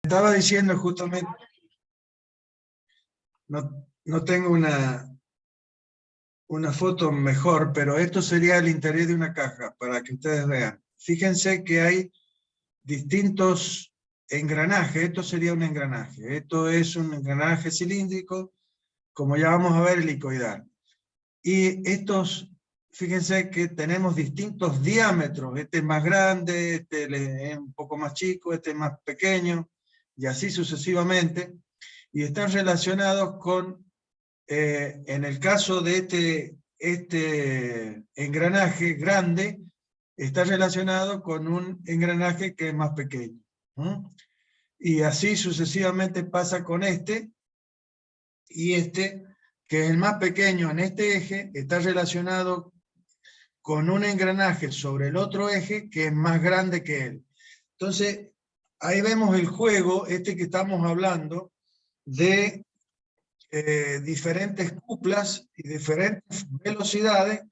Estaba diciendo justamente, no tengo una foto mejor, pero esto sería el interior de una caja, para que ustedes vean. Fíjense que hay distintos engranajes, esto sería un engranaje, esto es un engranaje cilíndrico, como ya vamos a ver, helicoidal. Y estos, fíjense que tenemos distintos diámetros, este es más grande, este es un poco más chico, este es más pequeño, y así sucesivamente, y están relacionados con, en el caso de este engranaje grande, está relacionado con un engranaje que es más pequeño. Y así sucesivamente pasa con este, y este, que es el más pequeño en este eje, está relacionado con un engranaje sobre el otro eje que es más grande que él. Entonces, ahí vemos el juego, este que estamos hablando, de diferentes cuplas y diferentes velocidades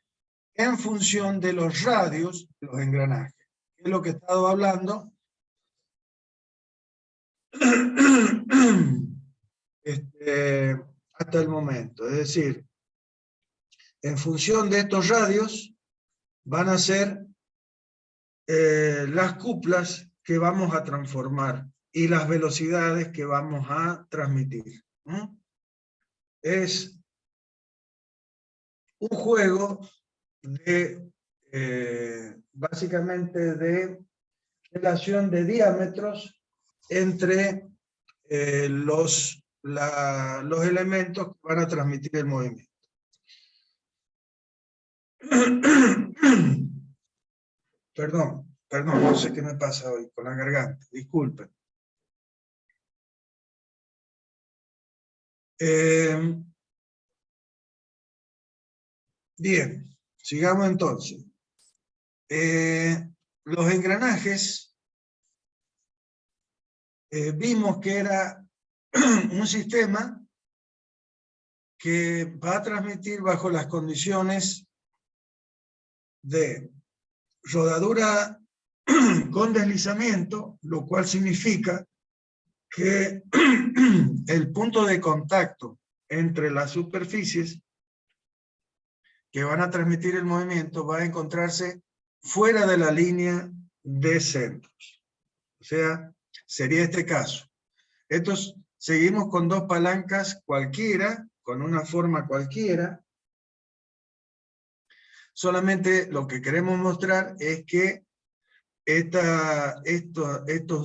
en función de los radios de los engranajes. Es lo que he estado hablando hasta el momento. Es decir, en función de estos radios van a ser las cuplas que vamos a transformar y las velocidades que vamos a transmitir. Es un juego de, básicamente, de relación de diámetros entre los elementos que van a transmitir el movimiento. Perdón, no sé qué me pasa hoy con la garganta, disculpen. Bien, sigamos entonces. Los engranajes, vimos que era un sistema que va a transmitir bajo las condiciones de rodadura con deslizamiento, lo cual significa que el punto de contacto entre las superficies que van a transmitir el movimiento va a encontrarse fuera de la línea de centros. O sea, sería este caso. Seguimos con dos palancas cualquiera, con una forma cualquiera. Solamente lo que queremos mostrar es que estos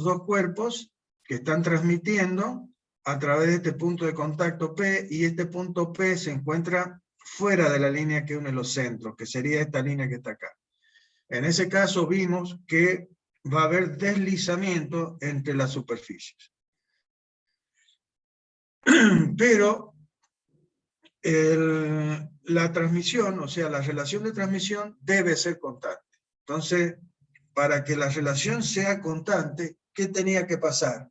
dos cuerpos que están transmitiendo a través de este punto de contacto P, y este punto P se encuentra fuera de la línea que une los centros, que sería esta línea que está acá. En ese caso vimos que va a haber deslizamiento entre las superficies. Pero la transmisión, o sea, la relación de transmisión debe ser constante. Entonces, para que la relación sea constante, ¿qué tenía que pasar?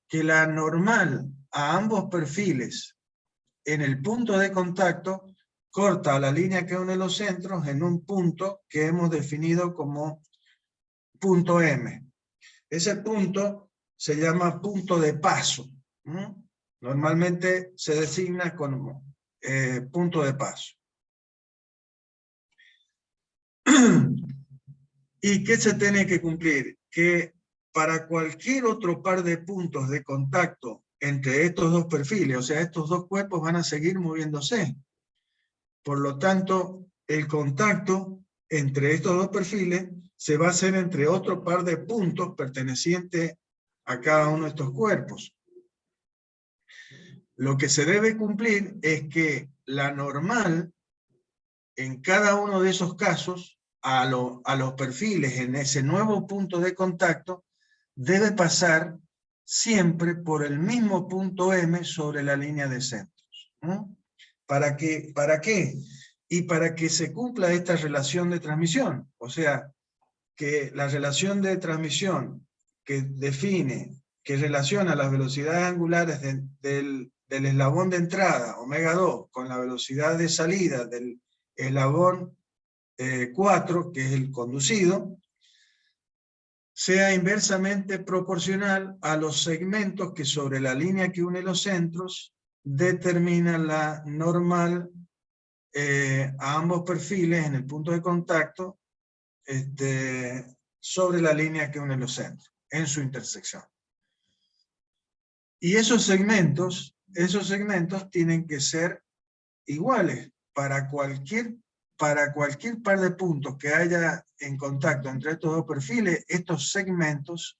Que la normal a ambos perfiles en el punto de contacto corta la línea que une los centros en un punto que hemos definido como punto M. Ese punto se llama punto de paso. Normalmente se designa como punto de paso. ¿Y qué se tiene que cumplir? Que para cualquier otro par de puntos de contacto entre estos dos perfiles, o sea, estos dos cuerpos van a seguir moviéndose. Por lo tanto, el contacto entre estos dos perfiles se va a hacer entre otro par de puntos pertenecientes a cada uno de estos cuerpos. Lo que se debe cumplir es que la normal en cada uno de esos casos a los perfiles en ese nuevo punto de contacto debe pasar siempre por el mismo punto M sobre la línea de centros. ¿Para qué? Y para que se cumpla esta relación de transmisión. O sea, que la relación de transmisión que define, que relaciona las velocidades angulares del eslabón de entrada, omega 2, con la velocidad de salida del eslabón 4, que es el conducido, sea inversamente proporcional a los segmentos que sobre la línea que une los centros determina la normal a ambos perfiles en el punto de contacto sobre la línea que une los centros, en su intersección. Y esos segmentos tienen que ser iguales para cualquier par de puntos que haya en contacto entre estos dos perfiles. Estos segmentos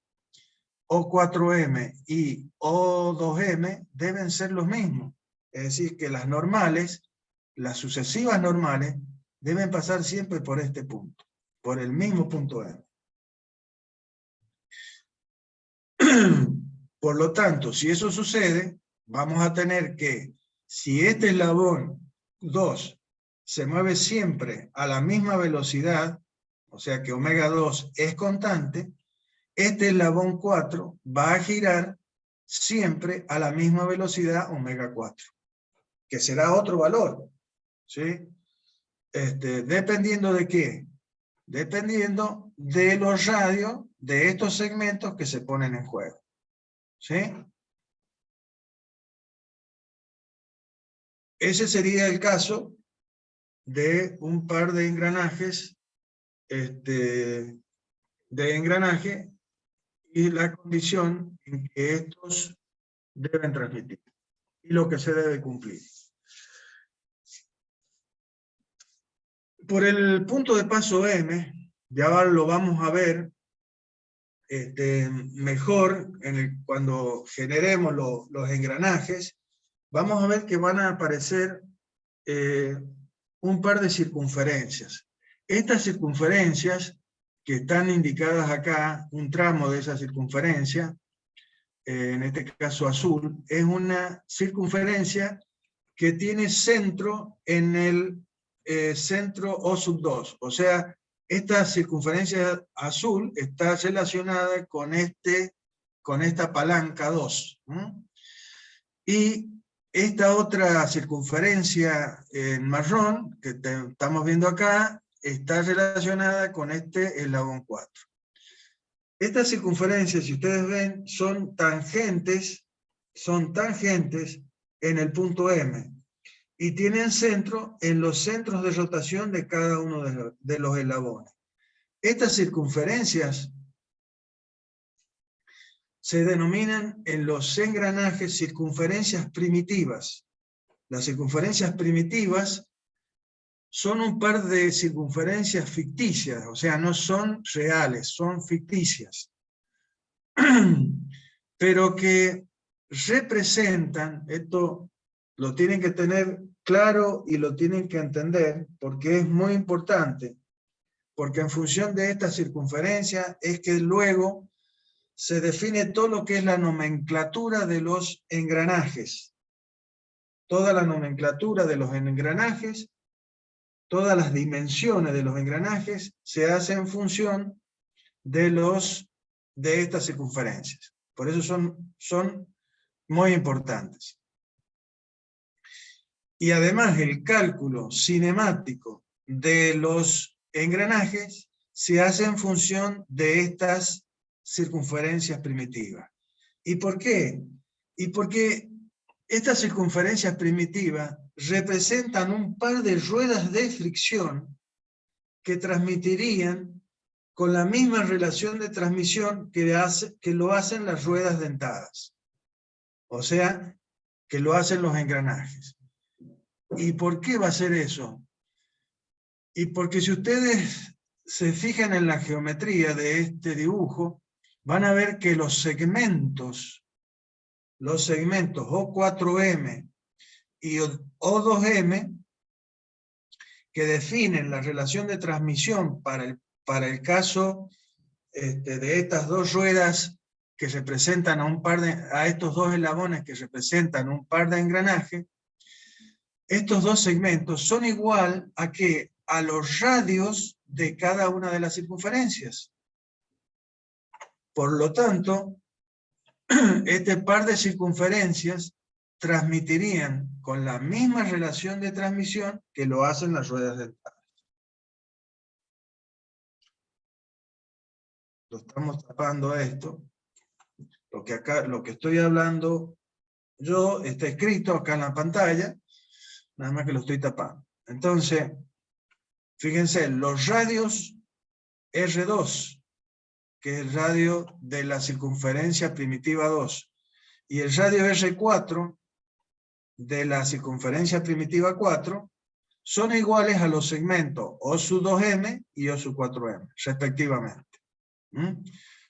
O4M y O2M deben ser los mismos. Es decir, que las normales, las sucesivas normales, deben pasar siempre por este punto, por el mismo punto M. Por lo tanto, si eso sucede, vamos a tener que, si este eslabón 2 se mueve siempre a la misma velocidad, o sea que omega 2 es constante, este eslabón 4 va a girar siempre a la misma velocidad omega 4, que será otro valor, ¿sí? ¿Dependiendo de qué? Dependiendo de los radios de estos segmentos que se ponen en juego, ¿sí? Ese sería el caso de un par de engranajes, de engranaje y la condición en que estos deben transmitir y lo que se debe cumplir. Por el punto de paso M, ya lo vamos a ver mejor cuando generemos los engranajes, vamos a ver que van a aparecer un par de circunferencias. Estas circunferencias que están indicadas acá, un tramo de esa circunferencia, en este caso azul, es una circunferencia que tiene centro en el centro O2. O sea, esta circunferencia azul está relacionada con esta palanca 2. Y esta otra circunferencia en marrón, que estamos viendo acá, está relacionada con este eslabón 4. Estas circunferencias, si ustedes ven, son tangentes en el punto M y tienen centro en los centros de rotación de cada uno de los eslabones. Estas circunferencias se denominan en los engranajes circunferencias primitivas. Las circunferencias primitivas son un par de circunferencias ficticias, o sea, no son reales, son ficticias, pero que representan, esto lo tienen que tener claro y lo tienen que entender, porque es muy importante, porque en función de esta circunferencia es que luego se define todo lo que es la nomenclatura de los engranajes. Toda la nomenclatura de los engranajes, todas las dimensiones de los engranajes se hacen en función de estas circunferencias. Por eso son muy importantes. Y además el cálculo cinemático de los engranajes se hace en función de estas circunferencias primitivas. ¿Y por qué? Y porque estas circunferencias primitivas representan un par de ruedas de fricción que transmitirían con la misma relación de transmisión que lo hacen las ruedas dentadas. O sea, que lo hacen los engranajes. ¿Y por qué va a ser eso? Y porque si ustedes se fijan en la geometría de este dibujo, van a ver que los segmentos O4M y O2M, que definen la relación de transmisión para el caso de estas dos ruedas que representan a estos dos eslabones que representan un par de engranajes, estos dos segmentos son igual a los radios de cada una de las circunferencias. Por lo tanto, este par de circunferencias transmitirían con la misma relación de transmisión que lo hacen las ruedas dentadas. lo estamos tapando esto. Lo que estoy hablando yo está escrito acá en la pantalla, nada más que lo estoy tapando. Entonces, fíjense, los radios R2, que es el radio de la circunferencia primitiva 2, y el radio R4 de la circunferencia primitiva 4, son iguales a los segmentos O sub 2M y O sub 4M, respectivamente.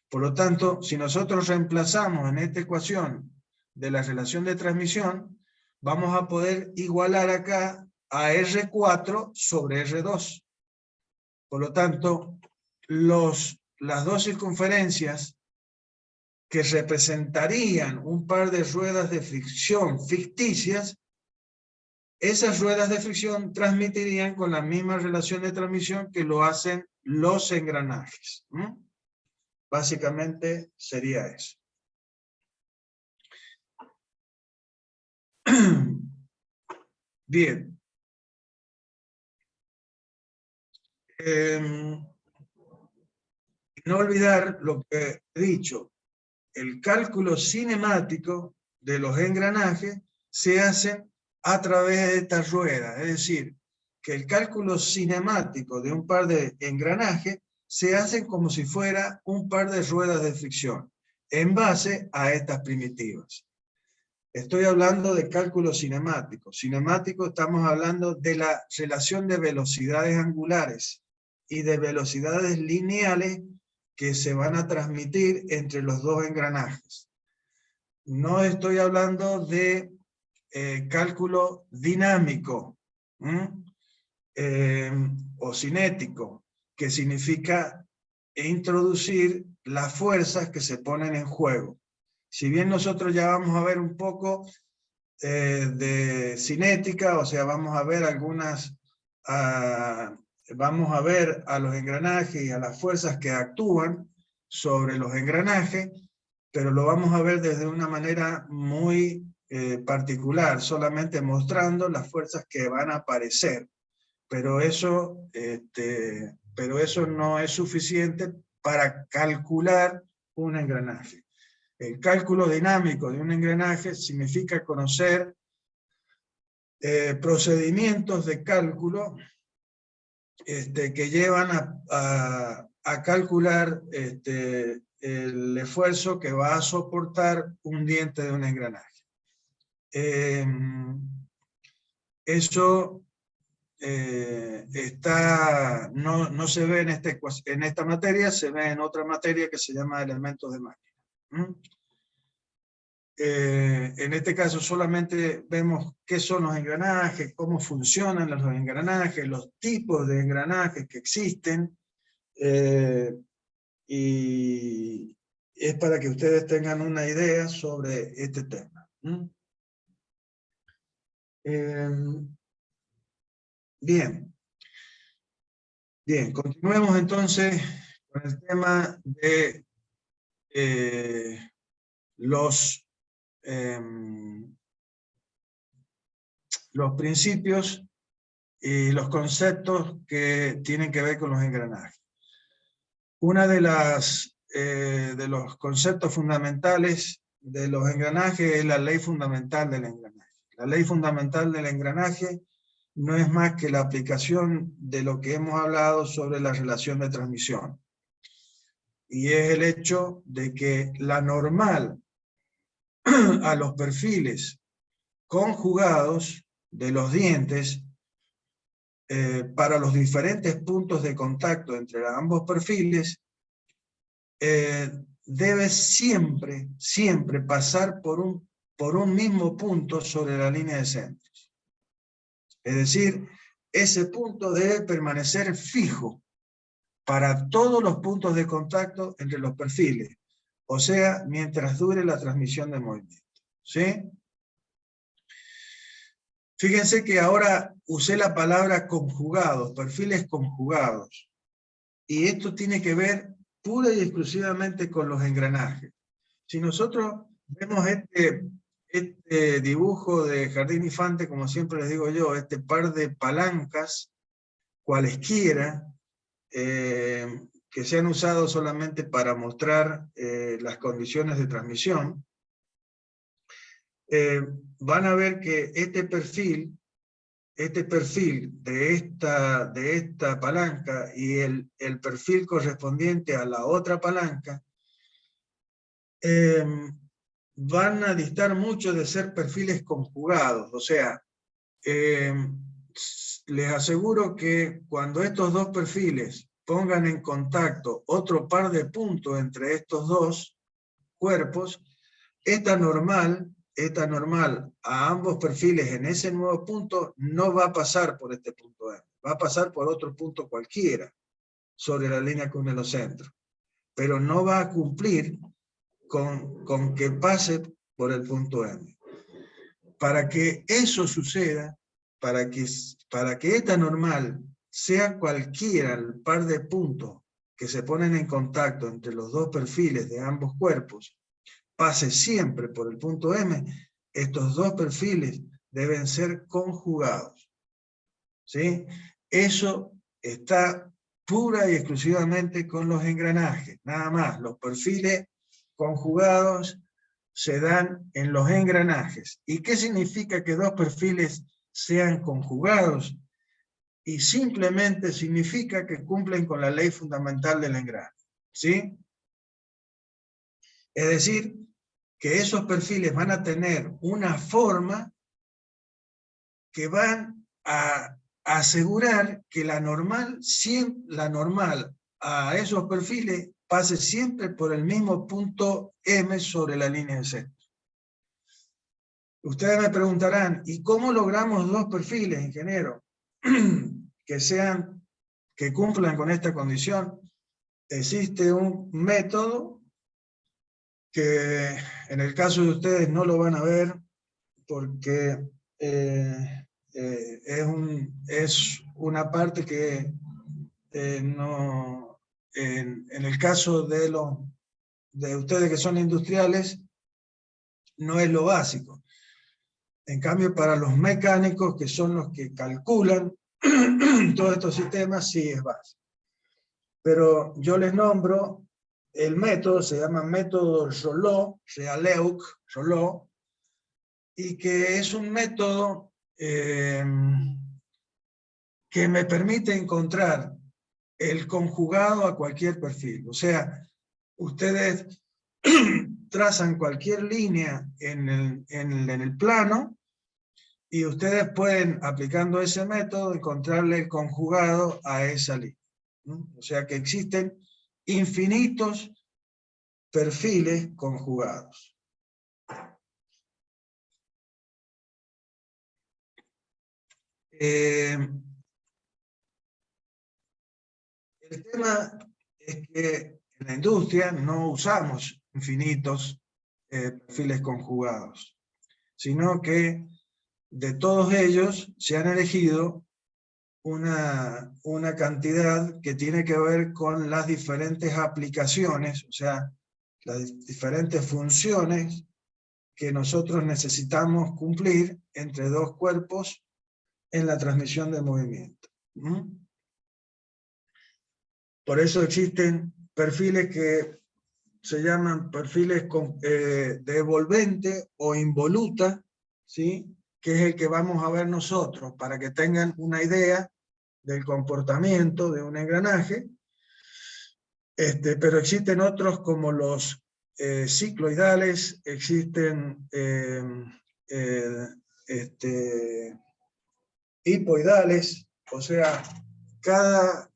Por lo tanto, si nosotros reemplazamos en esta ecuación de la relación de transmisión, vamos a poder igualar acá a R4 sobre R2. Por lo tanto, las dos circunferencias que representarían un par de ruedas de fricción ficticias, esas ruedas de fricción transmitirían con la misma relación de transmisión que lo hacen los engranajes. Básicamente sería eso. Bien. No olvidar lo que he dicho. El cálculo cinemático de los engranajes se hace a través de estas ruedas. Es decir, que el cálculo cinemático de un par de engranajes se hace como si fuera un par de ruedas de fricción, en base a estas primitivas. Estoy hablando de cálculo cinemático. Cinemático estamos hablando de la relación de velocidades angulares y de velocidades lineales que se van a transmitir entre los dos engranajes. No estoy hablando de cálculo dinámico o cinético, que significa introducir las fuerzas que se ponen en juego. Si bien nosotros ya vamos a ver un poco de cinética, o sea, vamos a ver vamos a ver a los engranajes y a las fuerzas que actúan sobre los engranajes, pero lo vamos a ver desde una manera muy particular, solamente mostrando las fuerzas que van a aparecer. Pero eso no es suficiente para calcular un engranaje. El cálculo dinámico de un engranaje significa conocer procedimientos de cálculo que llevan a calcular el esfuerzo que va a soportar un diente de un engranaje. Eso no se ve en esta materia, se ve en otra materia que se llama elementos de máquina. En este caso solamente vemos qué son los engranajes, cómo funcionan los engranajes, los tipos de engranajes que existen, y es para que ustedes tengan una idea sobre este tema. Bien, continuemos entonces con el tema de los principios y los conceptos que tienen que ver con los engranajes. Una de los conceptos fundamentales de los engranajes es la ley fundamental del engranaje. La ley fundamental del engranaje no es más que la aplicación de lo que hemos hablado sobre la relación de transmisión. Y es el hecho de que la normal a los perfiles conjugados de los dientes para los diferentes puntos de contacto entre ambos perfiles debe siempre pasar por un mismo punto sobre la línea de centros. Es decir, ese punto debe permanecer fijo para todos los puntos de contacto entre los perfiles, o sea, mientras dure la transmisión de movimiento. ¿Sí? Fíjense que ahora usé la palabra conjugados, perfiles conjugados. Y esto tiene que ver pura y exclusivamente con los engranajes. Si nosotros vemos este dibujo de Jardín Infante, como siempre les digo yo, este par de palancas, cualesquiera, que se han usado solamente para mostrar las condiciones de transmisión, van a ver que este perfil de esta palanca y el perfil correspondiente a la otra palanca van a distar mucho de ser perfiles conjugados. O sea, les aseguro que cuando estos dos perfiles pongan en contacto otro par de puntos entre estos dos cuerpos, esta normal a ambos perfiles en ese nuevo punto no va a pasar por este punto M, va a pasar por otro punto cualquiera sobre la línea que une los centros, pero no va a cumplir con que pase por el punto M. Para que eso suceda, para que esta normal sea cualquiera el par de puntos que se ponen en contacto entre los dos perfiles de ambos cuerpos, pase siempre por el punto M, estos dos perfiles deben ser conjugados. ¿Sí? Eso está pura y exclusivamente con los engranajes, nada más. Los perfiles conjugados se dan en los engranajes. ¿Y qué significa que dos perfiles sean conjugados? Y simplemente significa que cumplen con la ley fundamental del engranaje. ¿Sí? Es decir, que esos perfiles van a tener una forma que van a asegurar que la normal a esos perfiles pase siempre por el mismo punto M sobre la línea de centro. Ustedes me preguntarán, ¿y cómo logramos dos perfiles, ingeniero, que cumplan con esta condición? Existe un método que en el caso de ustedes no lo van a ver porque es una parte que no, en el caso de ustedes que son industriales, no es lo básico. En cambio, para los mecánicos, que son los que calculan todos estos sistemas, sí es básico. Pero yo les nombro el método, se llama método Jolot, y que es un método que me permite encontrar el conjugado a cualquier perfil. O sea, ustedes trazan cualquier línea en el plano y ustedes pueden, aplicando ese método, encontrarle el conjugado a esa línea. O sea que existen infinitos perfiles conjugados. El tema es que en la industria no usamos infinitos perfiles conjugados, sino que de todos ellos se han elegido una cantidad que tiene que ver con las diferentes aplicaciones, o sea, las diferentes funciones que nosotros necesitamos cumplir entre dos cuerpos en la transmisión de movimiento. Por eso existen perfiles que se llaman perfiles de envolvente o involuta, ¿sí? Que es el que vamos a ver nosotros, para que tengan una idea del comportamiento de un engranaje. Pero existen otros como los cicloidales, existen hipoidales, o sea, cada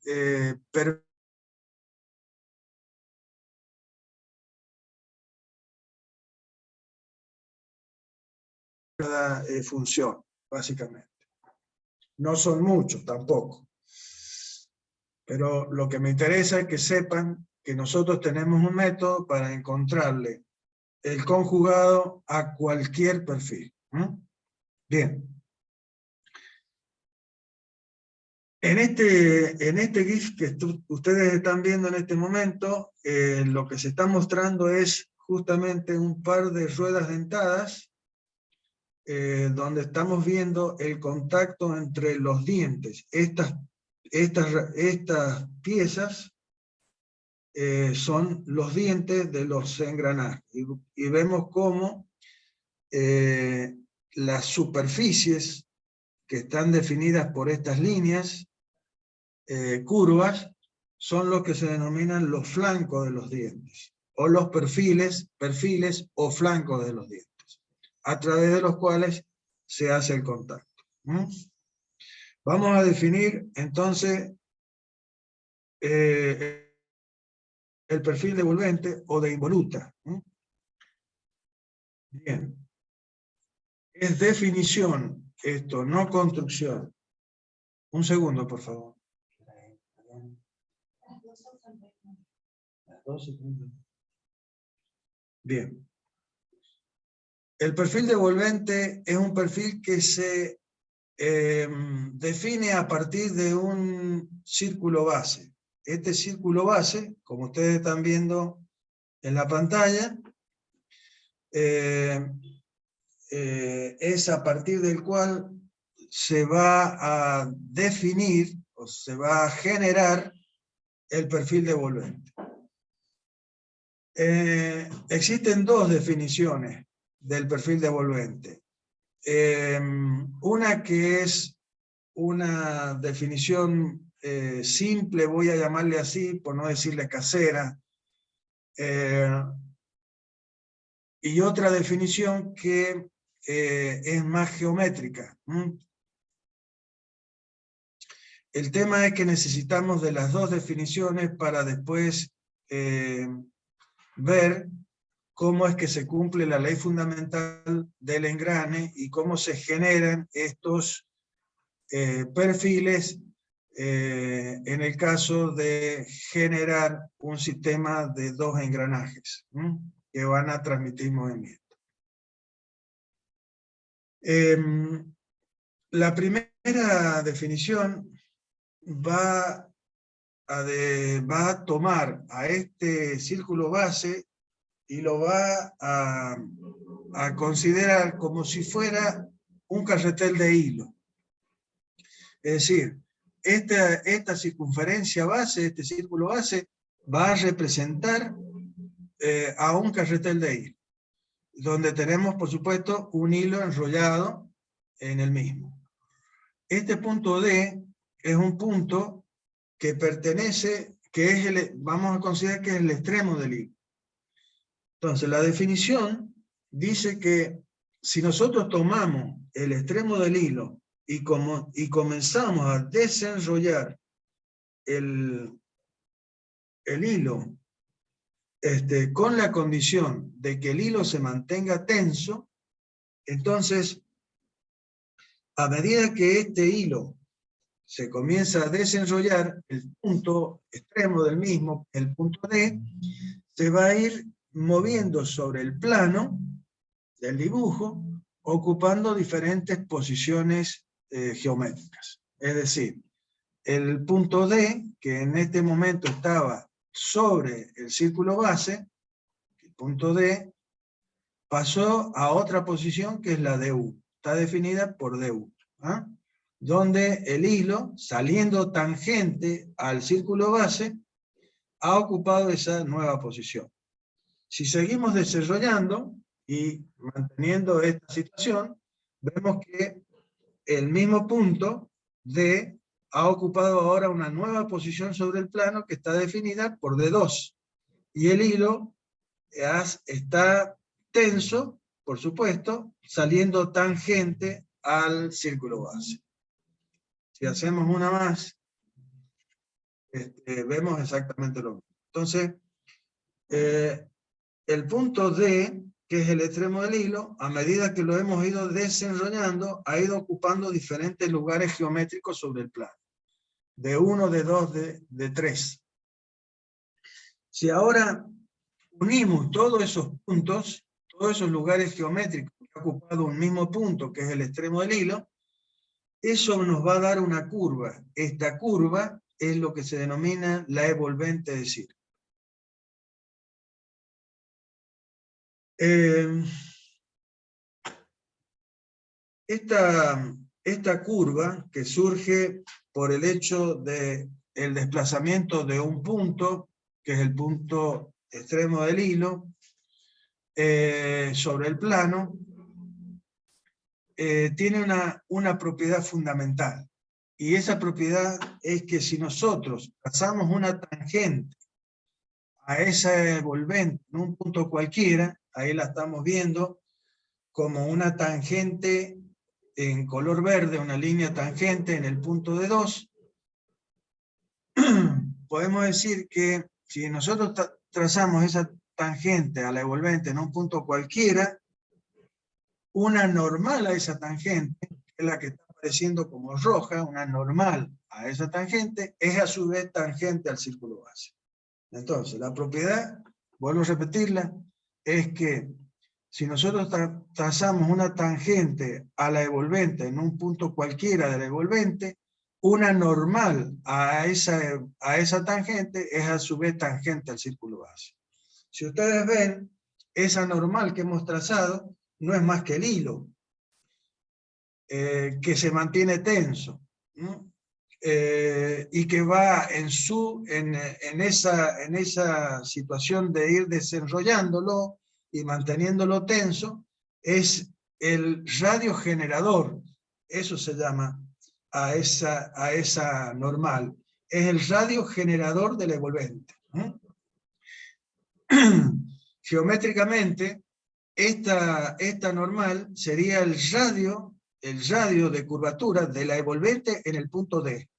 función, básicamente. No son muchos tampoco. Pero lo que me interesa es que sepan que nosotros tenemos un método para encontrarle el conjugado a cualquier perfil. Bien. En este GIF que ustedes están viendo en este momento, lo que se está mostrando es justamente un par de ruedas dentadas, donde estamos viendo el contacto entre los dientes. Estas piezas son los dientes de los engranajes. Y vemos cómo las superficies que están definidas por estas líneas curvas son lo que se denominan los flancos de los dientes, o los perfiles o flancos de los dientes, a través de los cuales se hace el contacto. Vamos a definir entonces el perfil devolvente o de involuta. Bien. Es definición esto, no construcción. Un segundo, por favor. Bien. El perfil devolvente es un perfil que se define a partir de un círculo base. Este círculo base, como ustedes están viendo en la pantalla, es a partir del cual se va a definir o se va a generar el perfil devolvente. Existen dos definiciones del perfil devolvente. Una que es una definición simple, voy a llamarle así, por no decirle casera, y otra definición que es más geométrica. El tema es que necesitamos de las dos definiciones para después ver cómo es que se cumple la ley fundamental del engrane y cómo se generan estos perfiles en el caso de generar un sistema de dos engranajes que van a transmitir movimiento. La primera definición va a tomar a este círculo base y lo va a considerar como si fuera un carretel de hilo. Es decir, esta circunferencia base, este círculo base, va a representar a un carretel de hilo, donde tenemos, por supuesto, un hilo enrollado en el mismo. Este punto D es un punto que pertenece, que es vamos a considerar que es el extremo del hilo. Entonces, la definición dice que si nosotros tomamos el extremo del hilo y comenzamos a desenrollar el hilo con la condición de que el hilo se mantenga tenso, entonces, a medida que este hilo se comienza a desenrollar, el punto extremo del mismo, el punto D, se va a ir moviendo sobre el plano del dibujo, ocupando diferentes posiciones geométricas. Es decir, el punto D, que en este momento estaba sobre el círculo base, el punto D, pasó a otra posición que es la DU. Está definida por DU. Donde el hilo, saliendo tangente al círculo base, ha ocupado esa nueva posición. Si seguimos desarrollando y manteniendo esta situación, vemos que el mismo punto D ha ocupado ahora una nueva posición sobre el plano que está definida por D2. Y el hilo está tenso, por supuesto, saliendo tangente al círculo base. Si hacemos una más, vemos exactamente lo mismo. Entonces, el punto D, que es el extremo del hilo, a medida que lo hemos ido desenrollando, ha ido ocupando diferentes lugares geométricos sobre el plano. De 1, de 2, de 3. Si ahora unimos todos esos puntos, todos esos lugares geométricos que ha ocupado un mismo punto, que es el extremo del hilo, eso nos va a dar una curva. Esta curva es lo que se denomina la evolvente de círculo. Esta curva, que surge por el hecho del desplazamiento de un punto que es el punto extremo del hilo, sobre el plano, tiene una propiedad fundamental. Y esa propiedad es que si nosotros trazamos una tangente a esa envolvente en un punto cualquiera, ahí la estamos viendo como una tangente en color verde, una línea tangente en el punto de 2, podemos decir que si nosotros trazamos esa tangente a la envolvente en un punto cualquiera, una normal a esa tangente, que es la que está apareciendo como roja, una normal a esa tangente, es a su vez tangente al círculo base. Entonces, la propiedad, vuelvo a repetirla, es que si nosotros trazamos una tangente a la envolvente en un punto cualquiera de la envolvente, una normal a esa tangente es a su vez tangente al círculo base. Si ustedes ven, esa normal que hemos trazado no es más que el hilo, que se mantiene tenso, ¿no? Y que va en esa situación de ir desenrollándolo y manteniéndolo tenso, es el radiogenerador, eso se llama a esa normal, es el radiogenerador del envolvente. Geométricamente, esta normal sería el radio de curvatura de la envolvente en el punto D.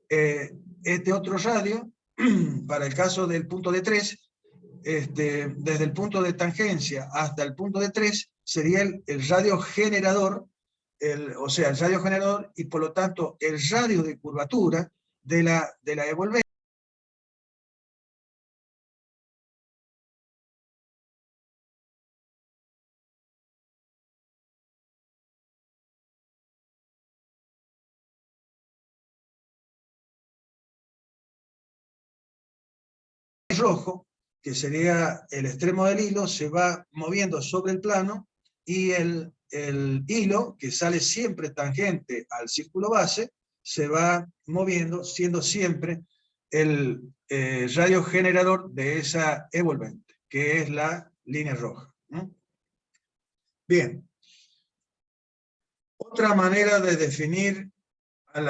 Este otro radio, para el caso del punto D3, desde el punto de tangencia hasta el punto D3, sería el radio generador, o sea, el radio generador, y por lo tanto el radio de curvatura de la envolvente. Rojo, que sería el extremo del hilo, se va moviendo sobre el plano, y el hilo, que sale siempre tangente al círculo base, se va moviendo, siendo siempre el radio generador de esa envolvente, que es la línea roja, ¿no? Bien. Otra manera de definir a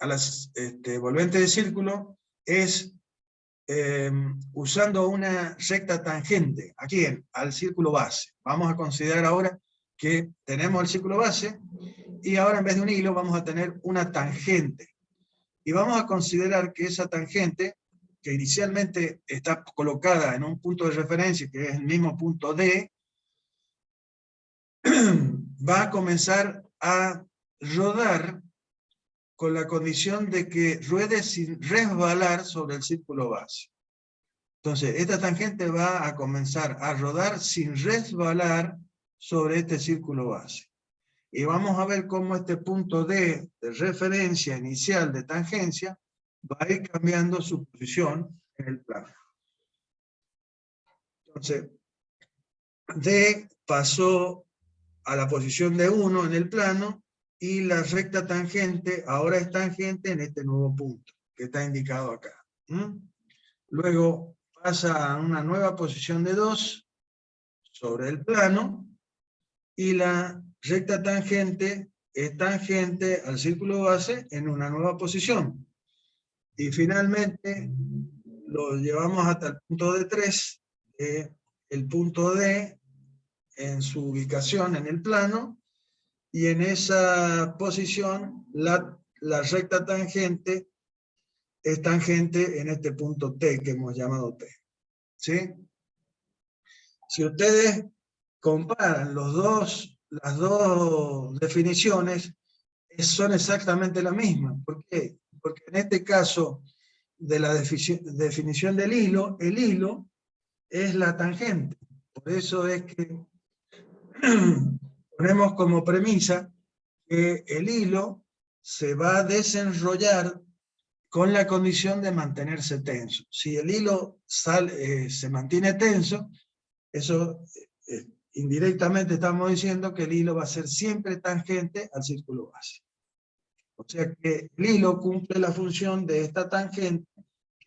las envolventes de círculo es usando una recta tangente. ¿A quién? Al círculo base. Vamos a considerar ahora que tenemos el círculo base y ahora en vez de un hilo vamos a tener una tangente. Y vamos a considerar que esa tangente, que inicialmente está colocada en un punto de referencia, que es el mismo punto D, va a comenzar a rodar con la condición de que ruede sin resbalar sobre el círculo base. Entonces, esta tangente va a comenzar a rodar sin resbalar sobre este círculo base. Y vamos a ver cómo este punto D de referencia inicial de tangencia va a ir cambiando su posición en el plano. Entonces, D pasó a la posición de 1 en el plano, y la recta tangente ahora es tangente en este nuevo punto, que está indicado acá. Luego pasa a una nueva posición de 2 sobre el plano, y la recta tangente es tangente al círculo base en una nueva posición. Y finalmente lo llevamos hasta el punto de 3, el punto D en su ubicación en el plano, y en esa posición la recta tangente es tangente en este punto T que hemos llamado T. ¿Sí? Si ustedes comparan las dos definiciones, son exactamente la misma. ¿Por qué? Porque en este caso de la definición del hilo, el hilo es la tangente. Por eso es que ponemos como premisa que el hilo se va a desenrollar con la condición de mantenerse tenso. Si el hilo se mantiene tenso, eso indirectamente estamos diciendo que el hilo va a ser siempre tangente al círculo base. O sea que el hilo cumple la función de esta tangente,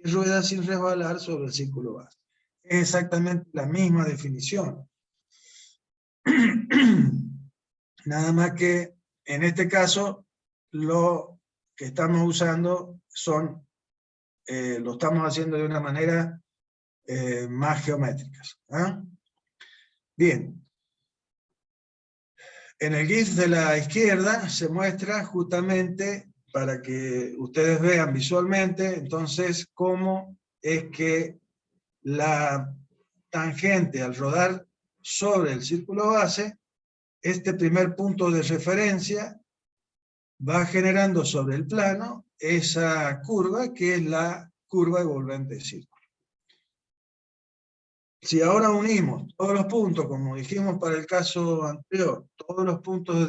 que rueda sin resbalar sobre el círculo base. Es exactamente la misma definición. Nada más que en este caso lo que estamos usando son, lo estamos haciendo de una manera más geométrica. ¿Ah? Bien. En el GIF de la izquierda se muestra justamente, para que ustedes vean visualmente, entonces, cómo es que la tangente al rodar sobre el círculo base, este primer punto de referencia va generando sobre el plano esa curva que es la curva envolvente del círculo. Si ahora unimos todos los puntos, como dijimos para el caso anterior, todos los puntos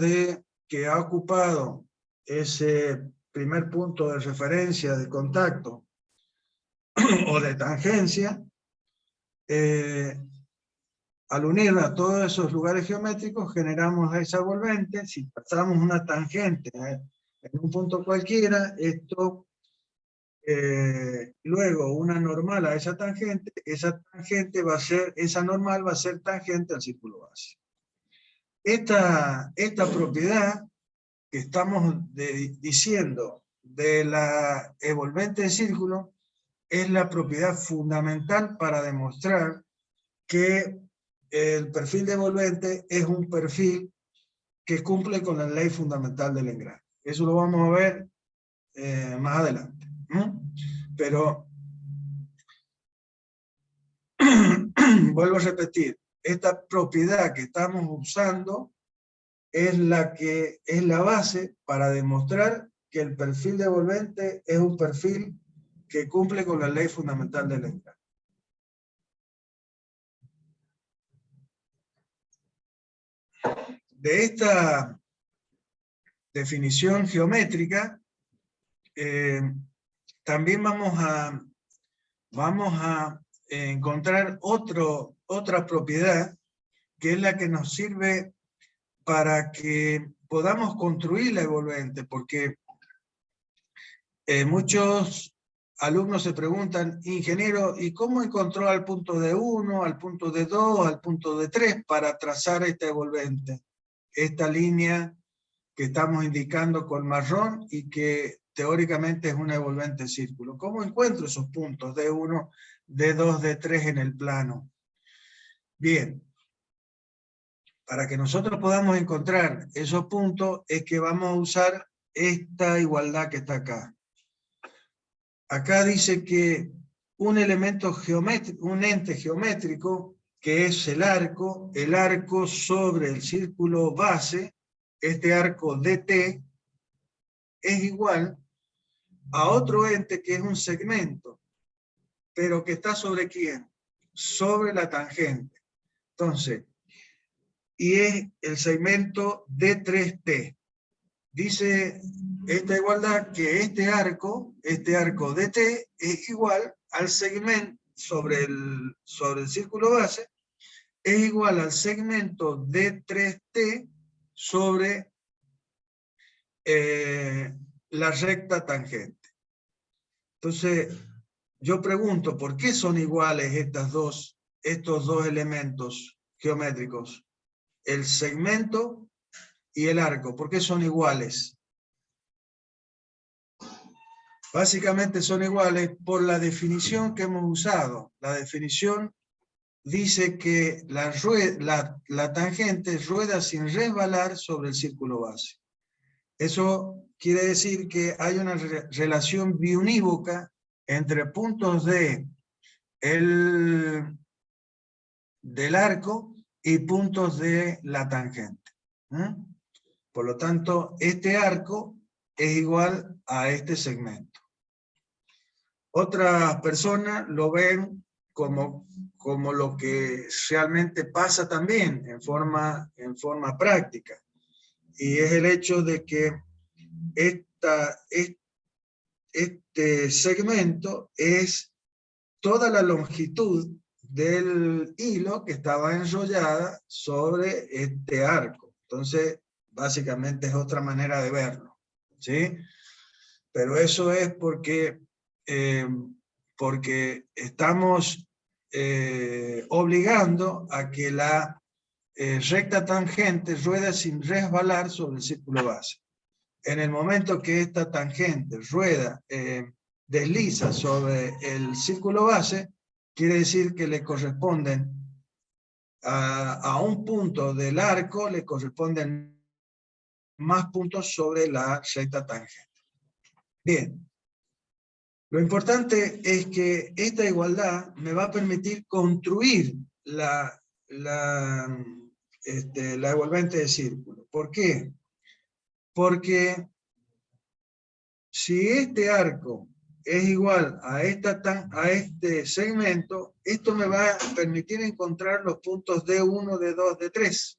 que ha ocupado ese primer punto de referencia de contacto o de tangencia, al unir a todos esos lugares geométricos generamos esa envolvente. Si pasamos una tangente en un punto cualquiera, esto luego una normal a esa tangente va a ser, esa normal va a ser tangente al círculo base. Esta propiedad que estamos diciendo de la envolvente del círculo es la propiedad fundamental para demostrar que el perfil de envolvente es un perfil que cumple con la ley fundamental del engrane. Eso lo vamos a ver más adelante. Pero vuelvo a repetir, esta propiedad que estamos usando es la base para demostrar que el perfil de envolvente es un perfil que cumple con la ley fundamental del engrane. De esta definición geométrica, también vamos a encontrar otra propiedad que es la que nos sirve para que podamos construir la envolvente, porque muchos alumnos se preguntan, ingeniero, ¿y cómo encontró al punto de 1, al punto de 2, al punto de 3 para trazar esta envolvente? Esta línea que estamos indicando con marrón y que teóricamente es una envolvente círculo. ¿Cómo encuentro esos puntos de 1, de 2, de 3 en el plano? Bien, para que nosotros podamos encontrar esos puntos es que vamos a usar esta igualdad que está acá. Acá dice que un elemento geométrico, un ente geométrico, que es el arco sobre el círculo base, este arco DT, es igual a otro ente que es un segmento, pero que está ¿sobre quién? Sobre la tangente. Entonces, y es el segmento D3T. Dice esta igualdad que este arco DT es igual al segmento sobre el círculo base, es igual al segmento D3T sobre la recta tangente. Entonces, yo pregunto, ¿por qué son iguales estos dos elementos geométricos? El segmento y el arco, ¿por qué son iguales? Básicamente son iguales por la definición que hemos usado. La definición dice que la tangente rueda sin resbalar sobre el círculo base. Eso quiere decir que hay una relación biunívoca entre puntos del arco y puntos de la tangente. Por lo tanto, este arco es igual a este segmento. Otras personas lo ven como lo que realmente pasa también en forma práctica. Y es el hecho de que este segmento es toda la longitud del hilo que estaba enrollada sobre este arco. Entonces, básicamente es otra manera de verlo, ¿sí? Pero eso es porque porque estamos obligando a que la recta tangente rueda sin resbalar sobre el círculo base. En el momento que esta tangente rueda, desliza sobre el círculo base, quiere decir que le corresponden a un punto del arco, le corresponden más puntos sobre la recta tangente. Bien. Lo importante es que esta igualdad me va a permitir construir la envolvente de círculo. ¿Por qué? Porque si este arco es igual a este segmento, esto me va a permitir encontrar los puntos D1, D2, D3.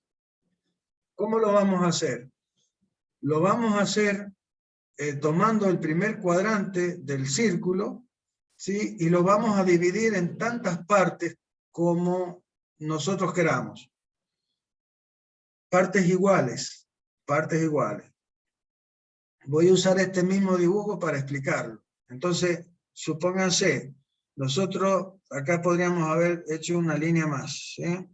¿Cómo lo vamos a hacer? Lo vamos a hacer tomando el primer cuadrante del círculo, ¿sí? Y lo vamos a dividir en tantas partes como nosotros queramos. Partes iguales, partes iguales. Voy a usar este mismo dibujo para explicarlo. Entonces, supónganse, nosotros acá podríamos haber hecho una línea más, ¿sí?